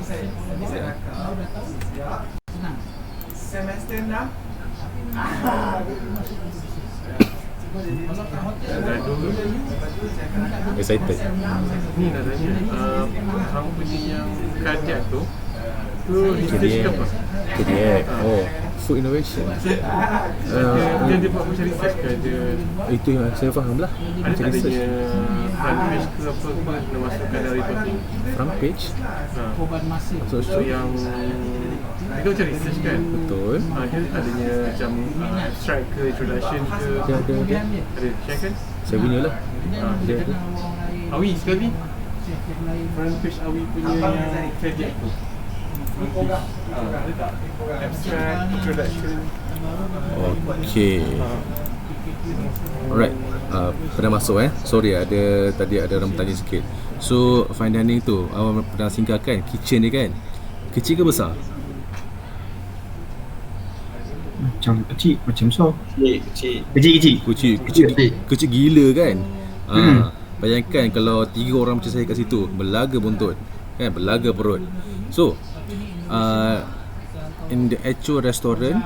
Excited. Ni nak tanya, hang punya yang kardiak tu research ke apa? KDX. Oh, food innovation. Dia buat macam research ke? Dia Itu yang saya faham lah. ada Macam adanya research. front page ke apa nak masukkan dalam reporting? Front page. So yang dia macam research kan? Betul. Dia adanya macam abstract ke, introduction ke? Ada. Ada share kan? Saya punya lah. Dia kan? Awi sekali front page Awi punya yang kardiak tu. Abstract, introduction. Okay. Alright. Pernah masuk Sorry tadi ada orang bertanya sikit. So fine dining tu awak pernah singgah kan? Kitchen dia kan? Kecil ke besar? Macam kecil, macam besar. Kecil. Kecil gila kan? Bayangkan kalau 3 orang macam saya kat situ, berlaga buntut kan, berlaga perut. So in the actual restaurant,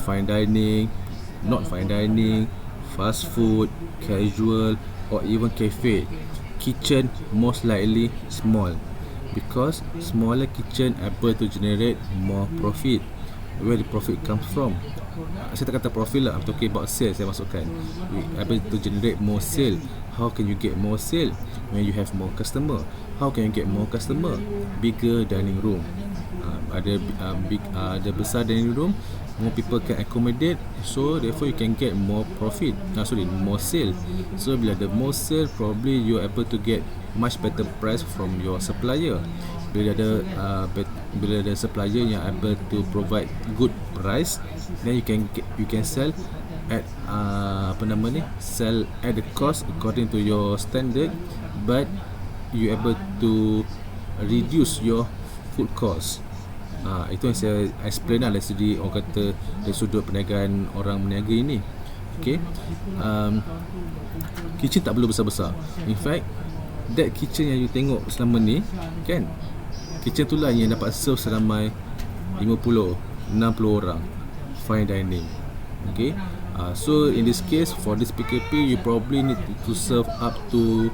fine dining, not fine dining, fast food, casual or even cafe, kitchen most likely small, because smaller kitchen able to generate more profit. Where the profit comes from? Saya tak kata profit lah, I'm talking about sales. Saya masukkan we able to generate more sale. How can you get more sale? When you have more customer. How can you get more customer? Bigger dining room. Ada besar dining room, more people can accommodate, so therefore you can get more profit. More sale. So bila ada more sale, probably you are able to get much better price from your supplier. Bila ada supplier yang able to provide good price, then you can sell at sell at the cost according to your standard, but you able to reduce your food cost. Itu yang saya explain lah dari segi orang kata dari sudut perniagaan orang berniaga ini. Okay. Kitchen tak perlu besar-besar. In fact, that kitchen yang you tengok selama ni kan, kitchen tu lah yang dapat serve seramai 50-60 orang fine dining. Okay. So in this case, for this PKP, you probably need to serve up to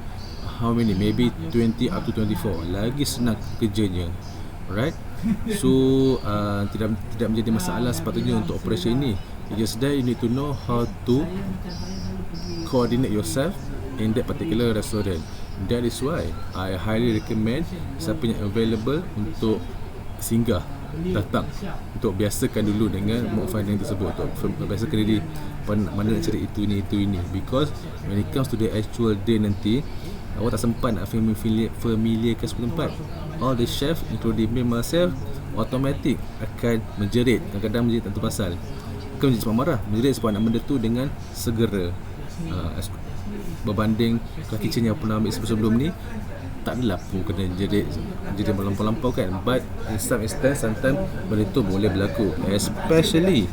how many? Maybe 20 up to 24. Lagi senang kerjanya. Alright. So tidak menjadi masalah sepatutnya untuk operation ini. It's just that you need to know how to coordinate yourself in that particular restaurant. That is why I highly recommend siapa yang available untuk singgah, datang untuk biasakan dulu dengan Mok Fine Dining tersebut, untuk biasakan diri mana nak cari itu ini, because when it comes to the actual day nanti, awak tak sempat nak familiarkan semua tempat. All the chef including me myself automatic akan menjerit, kadang-kadang menjerit tak tahu pasal, bukan menjerit sebab marah, menjerit sebab nak benda tu dengan segera. Berbanding kalau kitchen yang pernah ambil sebelum ni, tak adalah pun kena jerit melampau-lampau kan. But in some extent, sometimes benda tu boleh berlaku, especially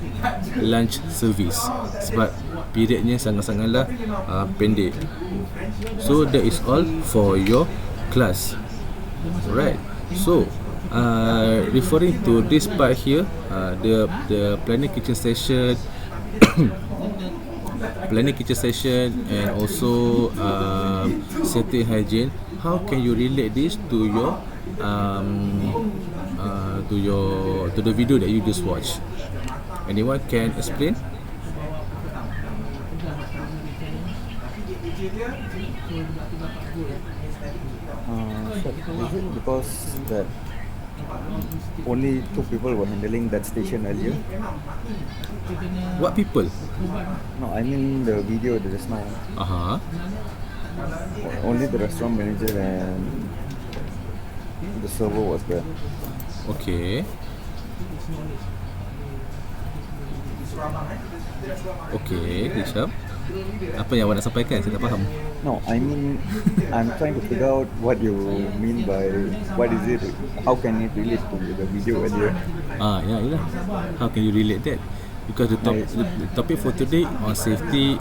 lunch service, sebab periodnya sangat-sangatlah pendek. So that is all for your class. Alright. So referring to this part here, the planning kitchen session and also safety hygiene, how can you relate this to your to the video that you just watched? Anyone can explain? Is it because that only 2 people were handling that station earlier? What people? No, I mean the video just now. Only the restaurant manager and the server was there. Okay. Okay, Hisham. Apa yang awak nak sampaikan? Saya tak faham. No, I mean, I'm trying to figure out what you mean by what is it? How can it relate to the video earlier? Ya, yalah. How can you relate that? Because the topic for today on safety,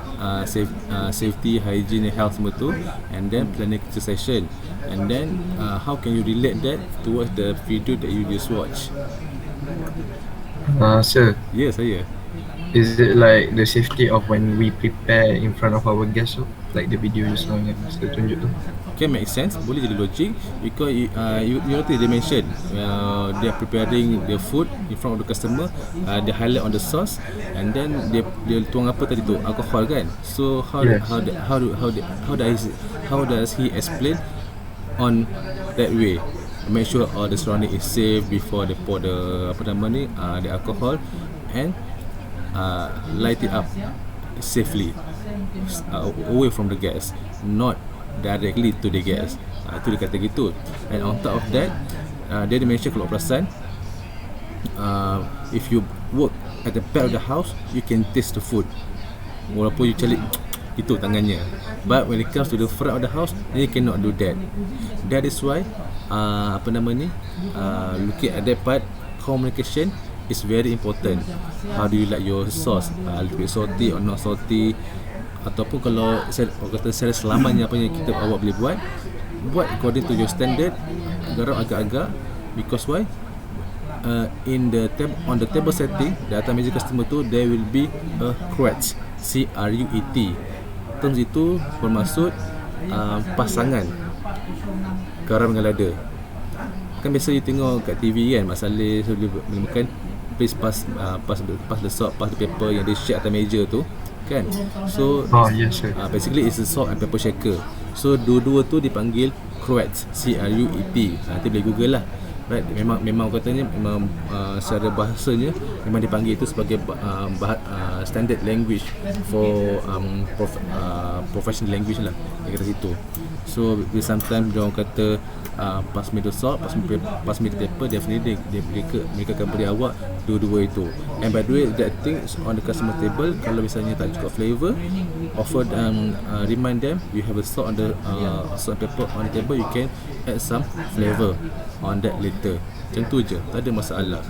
safety, hygiene, and health semua tu, and then planning session, and then how can you relate that towards the video that you just watch? Sir, Ya, saya. is it like the safety of when we prepare in front of our guests, like the video just now yang saya tunjuk tu? Can make sense, boleh jadi logik because you notice they mentioned they are preparing the food in front of the customer, they highlight on the sauce, and then dia tuang apa tadi tu, alcohol kan. So how does he explain on that way, make sure all the surrounding is safe before they pour the the alcohol, and light it up safely away from the gas, not directly to the gas. Itu dia kata gitu. And on top of that, dia mention kalau perasan, if you work at the back of the house, you can taste the food walaupun you calik itu tangannya, but when it comes to the front of the house, you cannot do that. That is why looking at that part, communication is very important. How do you like your sauce, a little bit salty or not salty, ataupun kalau kata secara selamanya apa yang awak boleh buat according to your standard, garam agak-agak, because why, on the table setting di atas meja customer tu there will be a crutch, CRUET. Terms itu bermaksud pasangan garam dengan lada. Kan biasa you tengok kat TV kan, Mak Saleh boleh makan, please pass the salt, pass the pepper yang dia share atas meja tu kan. So yes sir. Basically it's a salt and pepper shaker. So dua-dua tu dipanggil crutch, CRUET. Nanti boleh google lah. Right, memang katanya memang secara bahasanya memang dipanggil itu sebagai standard language for professional language lah, dia kata situ. So sometimes dia orang kata pass me the salt, pass me the pepper, definitely mereka akan beri awak dua-dua itu. And by the way, that thing is on the customer table. Kalau misalnya tak cukup flavor, offer remind them you have a salt on the salt and pepper on the table, you can add some flavor on that later. Macam tu je, tak ada masalah.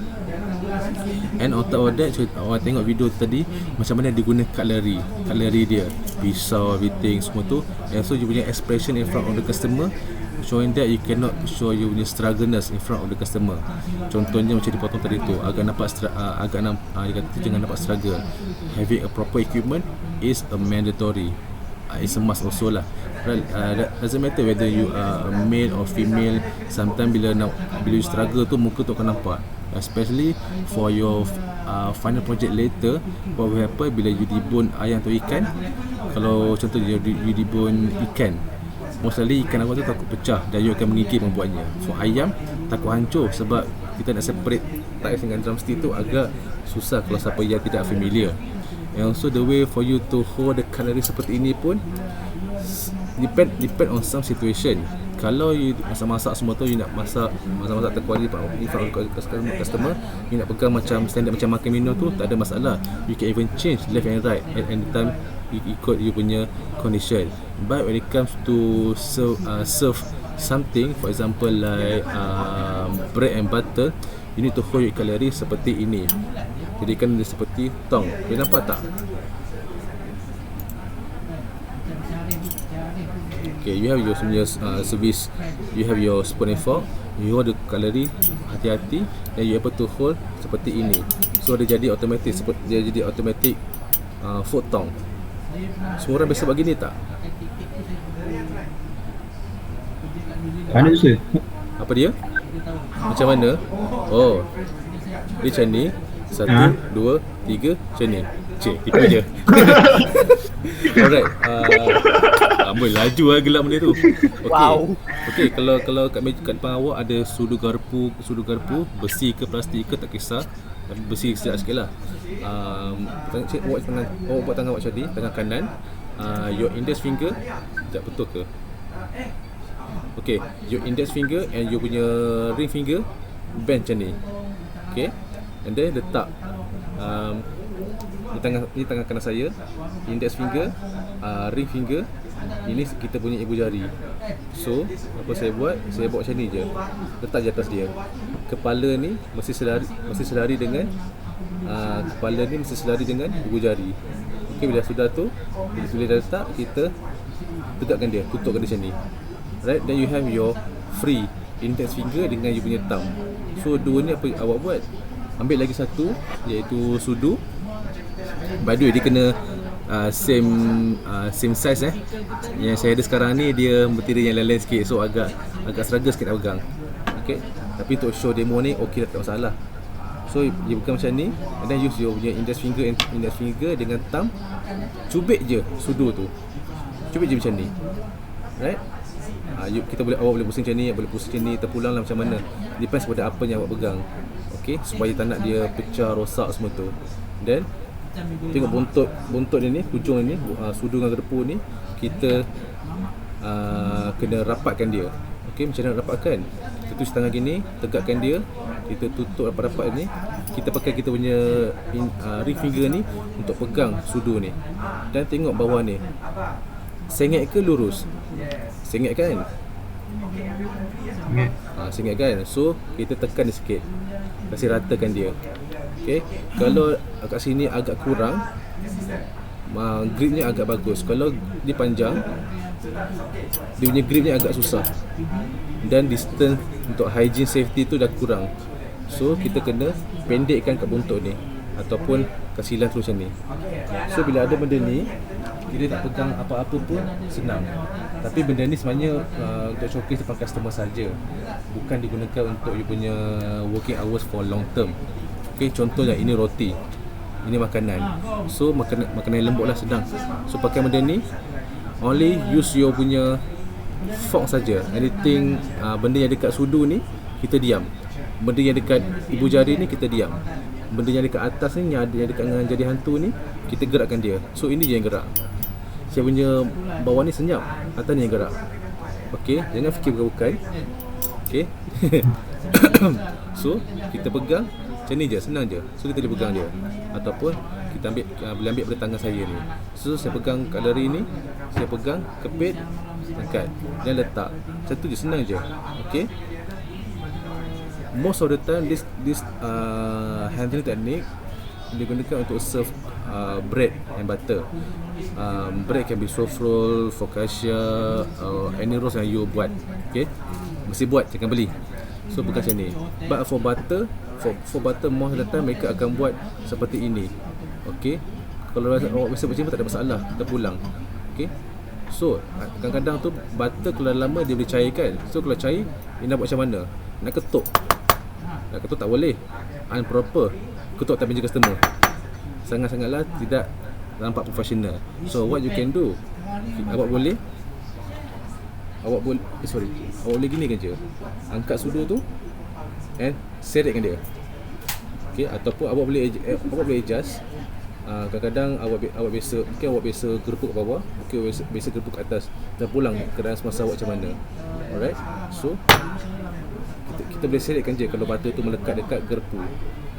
And on top of that, orang tengok video tadi macam mana dia guna cutlery dia, pisau, everything semua tu. And so you punya expression in front of the customer, showing that you cannot show you punya struggleness in front of the customer. Contohnya macam dipotong tadi tu, dia kata jangan nampak struggle. Having a proper equipment is a mandatory, it's a must also lah. Doesn't matter whether you are a male or female, sometimes bila you struggle tu muka tu akan nampak, especially for your final project later. What will happen bila you debone ayam atau ikan, kalau contoh you debone ikan, most likely ikan awak tu takut pecah dan you akan menggigit membuatnya. For ayam takut hancur sebab kita nak separate thighs dengan drumstick tu agak susah kalau siapa yang tidak familiar. And also the way for you to hold the cutlery seperti ini pun depend on some situation. Kalau you masak semua tu, you nak masak terkuali in front of customer, you nak pegang macam standard macam makan minum tu, tak ada masalah. You can even change left and right at any time ikut you punya condition. But when it comes to serve something, for example like bread and butter, you need to hold your cutlery seperti ini. Jadikan dia seperti tong. Boleh nampak tak? Okay, you have your service, you have your spoon and fork, you hold the cutlery hati-hati, dan you able to hold seperti ini. So dia jadi automatic food tong. Semua orang biasa begini tak? Mana tu sir? Apa dia? Macam mana? Oh, dia macam ni. 1, 2, 3, macam ni. Cik, itu je. Alright. Amboi laju lah gelap benda tu. Okay. Wow. Okay, kalau kat meja kat depan awak ada sudu garpu, besi ke plastik ke tak kisah. Besi sedap sikit lah. Awak buat tangan awak macam ni, tangan kanan. Your index finger, sekejap betul ke? Okay, your index finger and you punya ring finger bend macam ni. Okay, and then letak Ni tangan kanan saya, index finger, ring finger. Ini kita punya ibu jari. So apa saya buat macam ni je. Letak je atas dia. Kepala ni mesti selari dengan kepala ni mesti selari dengan ibu jari. Okey, bila sudah tu, bila dah letak, kita tegakkan dia, tutupkan dia macam ni. Right, then you have your free index finger dengan you punya thumb. So dua ni apa awak buat? Ambil lagi satu, iaitu sudu. By the way, dia kena same size Yang saya ada sekarang ni dia material yang lain-lain sikit, so agak struggle sikit nak pegang. Okay, tapi untuk show demo ni okey dah, tak masalah. So you pegang macam ni, and then use your punya index finger dengan thumb, cubit je sudu tu, cubit je macam ni, right? Awak boleh pusing macam ni, boleh pusing macam ni, terpulang lah macam mana, depends pada apa yang awak pegang. Okay, supaya tak nak dia pecah, rosak semua tu. Then tengok bontot dia ni, hujung ni, sudu dengan gerpu ni, kita kena rapatkan dia. Okay, macam mana rapatkan? Kita tulis tangan gini, tegakkan dia, kita tutup rapat-rapat ni. Kita pakai kita punya ring finger ni untuk pegang sudu ni. Dan tengok bawah ni, sengit ke lurus? Sengit kan? Sengit kan? So kita tekan dia sikit, kasi ratakan dia. Okay, kalau kat sini agak kurang, gripnya agak bagus. Kalau dia panjang, dia punya gripnya agak susah. Dan distance untuk hygiene safety tu dah kurang. So kita kena pendekkan kat bontot ni, ataupun kasilah terus macam ni. So bila ada benda ni, kita nak pegang apa-apa pun senang. Tapi benda ni sebenarnya untuk showcase depan customer saja, bukan digunakan untuk you punya working hours for long term. Okay, contohnya ini roti, ini makanan. So makanan lembut lah, sedang. So pakai benda ni, only use your punya fork saja. Anything benda yang dekat sudu ni kita diam. Benda yang dekat ibu jari ni kita diam. Benda yang dekat atas ni, yang dekat dengan jari hantu ni, kita gerakkan dia. So ini je yang gerak. Saya punya bawah ni senyap, atas ni yang gerak. Okay, jangan fikir bukan-bukan. Okay. So kita pegang macam ni je, senang je. So kita boleh pegang dia, ataupun kita boleh ambil pada tangan saya ni. So saya pegang cutlery ni, saya pegang, kepit, angkat dan letak. Macam tu je, senang je. Okay. Most of the time this handling technique digunakan untuk serve bread and butter. Bread can be soft roll, focaccia, any rolls yang you buat. Okay, mesti buat, jangan beli. So bukan macam ni. But for butter, for butter most of the time mereka akan buat seperti ini. Okay, kalau awak biasa macam ni tak ada masalah, kita pulang. Okay, so kadang-kadang tu butter kalau lama dia boleh cairkan. So kalau cair, dia nak buat macam mana? Nak ketuk tak boleh, improper. Ketuk tak meja customer, sangat-sangatlah tidak nampak profesional. So what you can do, awak boleh gini kan je, angkat sudu tu and seretkan dia. Okay, ataupun awak boleh adjust. Kadang-kadang awak biasa gerpuk ke bawah, biasa gerpuk ke atas, dan pulang keadaan semasa awak macam mana. Alright, so kita boleh seretkan je. Kalau butter tu melekat dekat gerpu,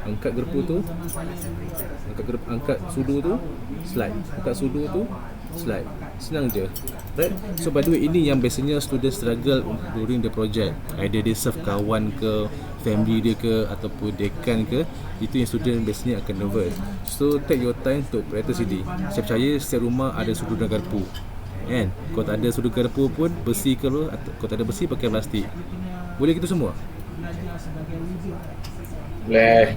angkat gerpu tu, angkat sudu tu, slide, angkat sudu tu, slide. Senang je, right? So by the way, ini yang biasanya student struggle during the project. Either dia serve kawan ke, family dia ke, ataupun dekan ke, itu yang student biasanya akan nervous. So take your time to practice ini. Saya percaya setiap rumah ada sudu dan garpu, kan? Kalau tak ada sudu garpu pun besi ke, kalau tak ada besi pakai plastik. Boleh gitu semua? Boleh.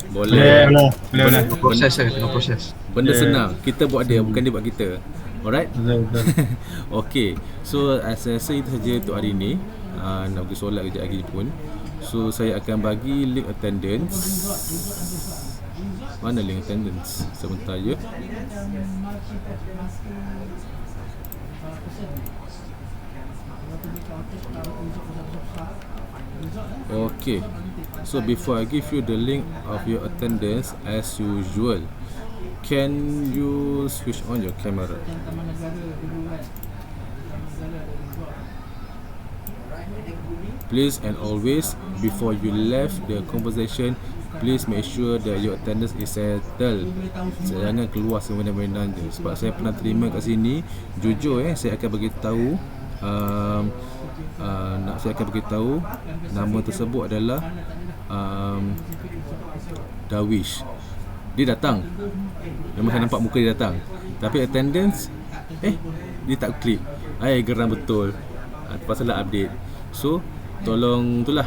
Proses. Benda senang, kita buat dia, bukan dia buat kita. Alright? Okay, so saya rasa itu saja untuk hari ni. Nak pergi solat kejap lagi pun. So saya akan bagi link attendance. Mana link attendance? Sebentar je. Okay, so before I give you the link of your attendance, as usual, can you switch on your camera? Please, and always, before you left the conversation, please make sure that your attendance is settled. Jangan keluar semena-mena je. Sebab saya pernah terima kat sini, jujur saya akan bagi tahu saya akan beritahu nama tersebut adalah Darwish. Dia datang, memang saya nampak muka dia datang, tapi attendance dia tak klik. Geram betul. Pasal lah update. So tolong itulah.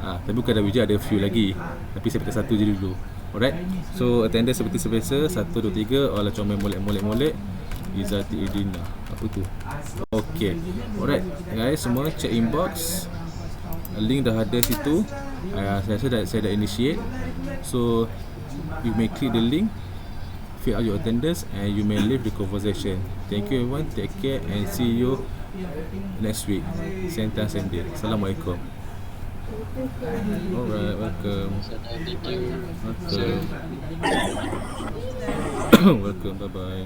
Tapi bukan Darwish, ada few lagi, tapi saya pilih satu je dulu. Alright, so attendance seperti biasa 1, 2, 3. Olah comel molek Izati Idina. Apa tu? Okay. Alright guys, semua check inbox. Link dah ada situ. Saya dah initiate. So you may click the link, fill out your attendance, and you may leave the conversation. Thank you everyone. Take care and see you next week. Same time, same day. Assalamualaikum. Alright, welcome. Welcome, bye bye.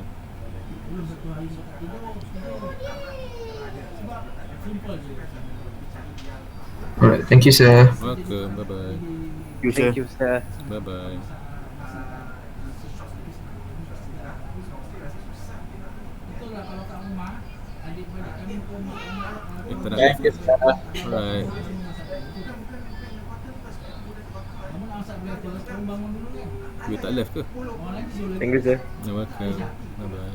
Alright, thank you, sir. Welcome, bye bye. Thank you, sir. Bye bye. Thank you, sir. Alright. You tak left ke? Thank you, sir. You're welcome. Bye bye.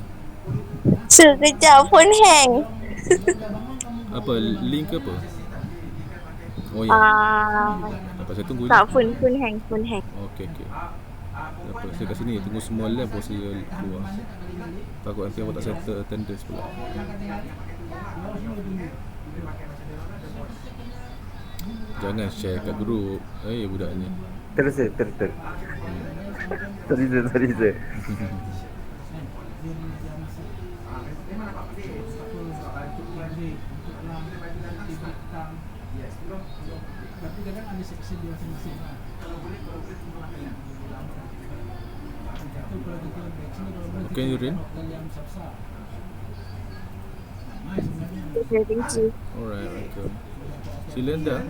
Sekejap phone hang. Apa link ke apa? Oh ya. Dapat saya tunggu Tak, je. phone hang. Okey. Tak apa, saya kat sini tunggu semua live baru saya keluar. Takut nanti awak tak settle attendance pula. Jangan share kat grup. Budak ni. Terus, sir. Sorry, sir. Okay, Nurin. Okay, thank you. Alright, welcome. Sila dah.